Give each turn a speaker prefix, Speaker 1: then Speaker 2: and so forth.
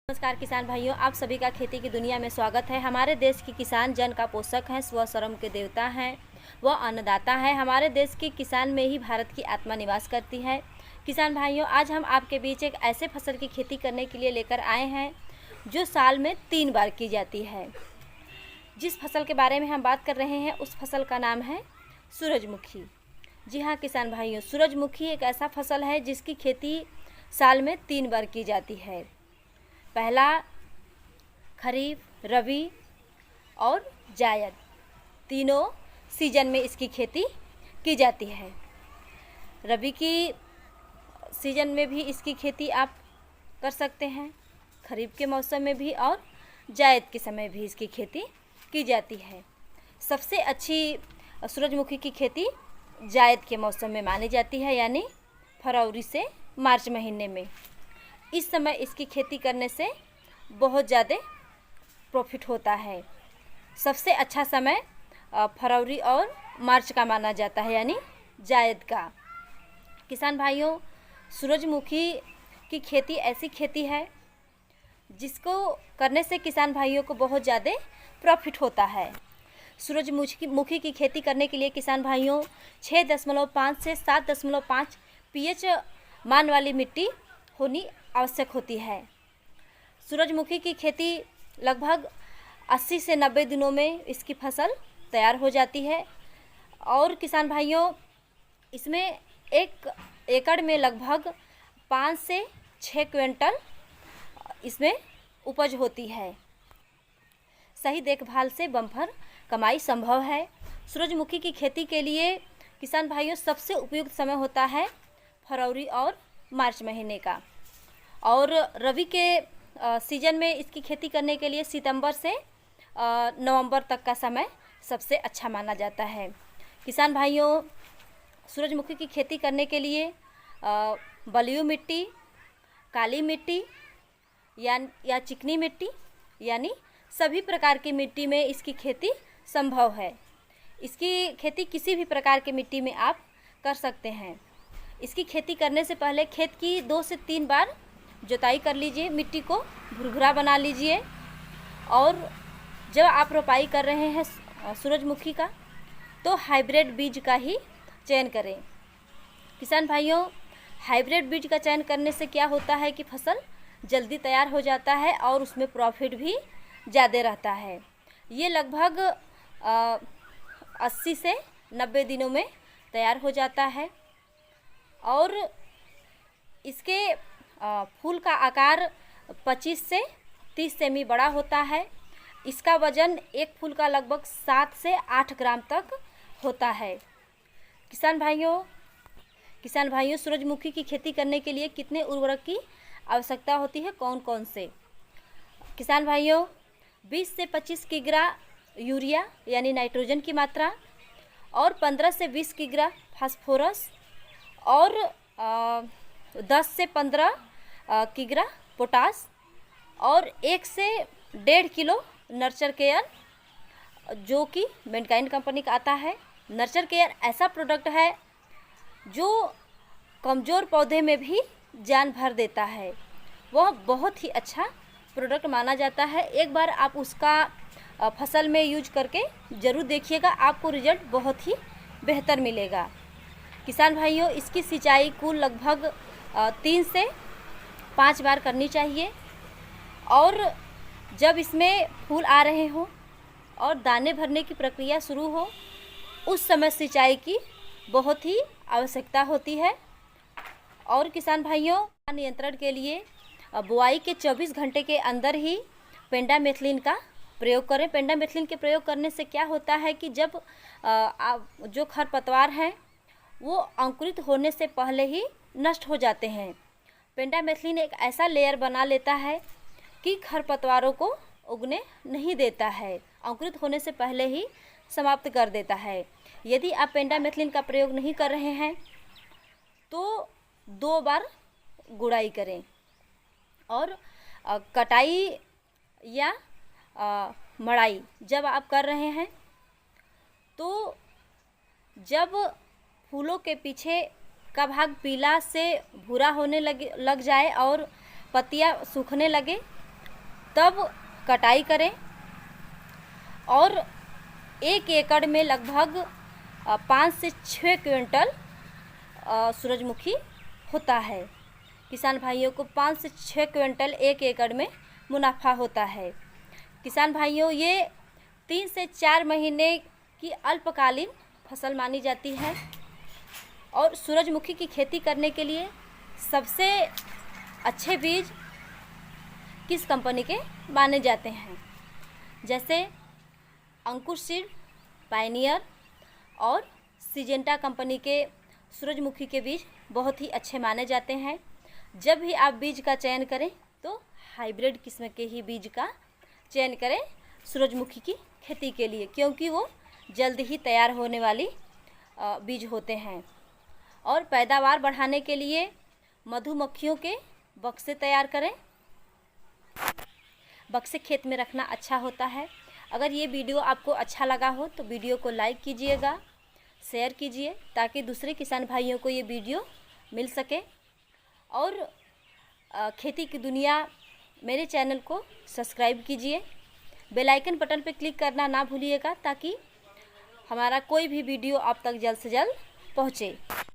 Speaker 1: नमस्कार किसान भाइयों, आप सभी का खेती की दुनिया में स्वागत है। हमारे देश के किसान जन का पोषक हैं, स्वश्रम के देवता हैं, वह अन्नदाता है। हमारे देश के किसान में ही भारत की आत्मा निवास करती है। किसान भाइयों, आज हम आपके बीच एक ऐसे फसल की खेती करने के लिए लेकर आए हैं जो साल में 3 बार की जाती है। जिस फसल के बारे में हम बात कर रहे हैं उस फसल का नाम है सूरजमुखी। जी हाँ किसान भाइयों, सूरजमुखी एक ऐसा फसल है जिसकी खेती साल में 3 बार की जाती है। पहला खरीफ, रबी और जायद, तीनों सीजन में इसकी खेती की जाती है। रबी की सीजन में भी इसकी खेती आप कर सकते हैं, खरीफ के मौसम में भी और जायद के समय भी इसकी खेती की जाती है। सबसे अच्छी सूरजमुखी की खेती जायद के मौसम में मानी जाती है, यानी फरवरी से मार्च महीने में। इस समय इसकी खेती करने से बहुत ज़्यादा प्रॉफिट होता है। सबसे अच्छा समय फरवरी और मार्च का माना जाता है, यानी जायद का। किसान भाइयों, सूरजमुखी की खेती ऐसी खेती है जिसको करने से किसान भाइयों को बहुत ज़्यादा प्रॉफिट होता है। सूरजमुखी की खेती करने के लिए किसान भाइयों 6.5 से 7.5 pH मान वाली मिट्टी होनी आवश्यक होती है। सूरजमुखी की खेती लगभग 80 से 90 दिनों में इसकी फसल तैयार हो जाती है और किसान भाइयों, इसमें 1 एकड़ में लगभग 5 से 6 क्विंटल इसमें उपज होती है। सही देखभाल से बम्पर कमाई संभव है। सूरजमुखी की खेती के लिए किसान भाइयों सबसे उपयुक्त समय होता है फरवरी और मार्च महीने का, और रबी के सीजन में इसकी खेती करने के लिए सितंबर से नवंबर तक का समय सबसे अच्छा माना जाता है। किसान भाइयों, सूरजमुखी की खेती करने के लिए बलुई मिट्टी, काली मिट्टी या चिकनी मिट्टी, यानी सभी प्रकार की मिट्टी में इसकी खेती संभव है। इसकी खेती किसी भी प्रकार की मिट्टी में आप कर सकते हैं। इसकी खेती करने से पहले खेत की 2 से 3 बार जुताई कर लीजिए, मिट्टी को भुरभुरा बना लीजिए। और जब आप रोपाई कर रहे हैं सूरजमुखी का, तो हाइब्रिड बीज का ही चयन करें। किसान भाइयों, हाइब्रिड बीज का चयन करने से क्या होता है कि फसल जल्दी तैयार हो जाता है और उसमें प्रॉफिट भी ज़्यादा रहता है। ये लगभग 80 से 90 दिनों में तैयार हो जाता है और इसके फूल का आकार 25 से 30 सेमी बड़ा होता है। इसका वजन एक फूल का लगभग 7 से 8 ग्राम तक होता है। किसान भाइयों, सूरजमुखी की खेती करने के लिए कितने उर्वरक की आवश्यकता होती है, कौन कौन से? किसान भाइयों, 20 से 25 किग्रा यूरिया यानी नाइट्रोजन की मात्रा, और 15 से 20 किग्रा फास्फोरस, और 10 से 15 किग्रा पोटास, और 1 से 1.5 किलो नर्चर केयर, जो कि मैनकाइंड कंपनी का आता है। नर्चर केयर ऐसा प्रोडक्ट है जो कमज़ोर पौधे में भी जान भर देता है। वह बहुत ही अच्छा प्रोडक्ट माना जाता है। एक बार आप उसका फसल में यूज करके ज़रूर देखिएगा, आपको रिजल्ट बहुत ही बेहतर मिलेगा। किसान भाइयों, इसकी सिंचाई कुल लगभग 3 से 5 बार करनी चाहिए, और जब इसमें फूल आ रहे हों और दाने भरने की प्रक्रिया शुरू हो, उस समय सिंचाई की बहुत ही आवश्यकता होती है। और किसान भाइयों, नियंत्रण के लिए बुआई के 24 घंटे के अंदर ही पेंडामेथलिन का प्रयोग करें। पेंडामेथलिन के प्रयोग करने से क्या होता है कि जब जो खरपतवार हैं वो अंकुरित होने से पहले ही नष्ट हो जाते हैं। पेंडामेथलिन एक ऐसा लेयर बना लेता है कि खरपतवारों को उगने नहीं देता है, अंकुरित होने से पहले ही समाप्त कर देता है। यदि आप पेंडामेथलिन का प्रयोग नहीं कर रहे हैं तो 2 बार गुड़ाई करें, और कटाई या मड़ाई जब आप कर रहे हैं तो जब फूलों के पीछे का भाग पीला से भूरा होने लग जाए और पत्तियां सूखने लगे, तब कटाई करें। और 1 एकड़ में लगभग 5 से 6 क्विंटल सूरजमुखी होता है। किसान भाइयों को 5 से 6 क्विंटल 1 एकड़ में मुनाफा होता है। किसान भाइयों, ये 3 से 4 महीने की अल्पकालीन फसल मानी जाती है। और सूरजमुखी की खेती करने के लिए सबसे अच्छे बीज किस कंपनी के माने जाते हैं? जैसे अंकुर सीड, पायनियर और सिजेंटा कंपनी के सूरजमुखी के बीज बहुत ही अच्छे माने जाते हैं। जब भी आप बीज का चयन करें तो हाइब्रिड किस्म के ही बीज का चयन करें सूरजमुखी की खेती के लिए, क्योंकि वो जल्द ही तैयार होने वाली बीज होते हैं। और पैदावार बढ़ाने के लिए मधुमक्खियों के बक्से तैयार करें। बक्से खेत में रखना अच्छा होता है। अगर ये वीडियो आपको अच्छा लगा हो तो वीडियो को लाइक कीजिएगा, शेयर कीजिए, ताकि दूसरे किसान भाइयों को ये वीडियो मिल सके। और खेती की दुनिया मेरे चैनल को सब्सक्राइब कीजिए। बेल आइकन बटन पर क्लिक करना ना भूलिएगा, ताकि हमारा कोई भी वीडियो आप तक जल्द से जल्द पहुँचे।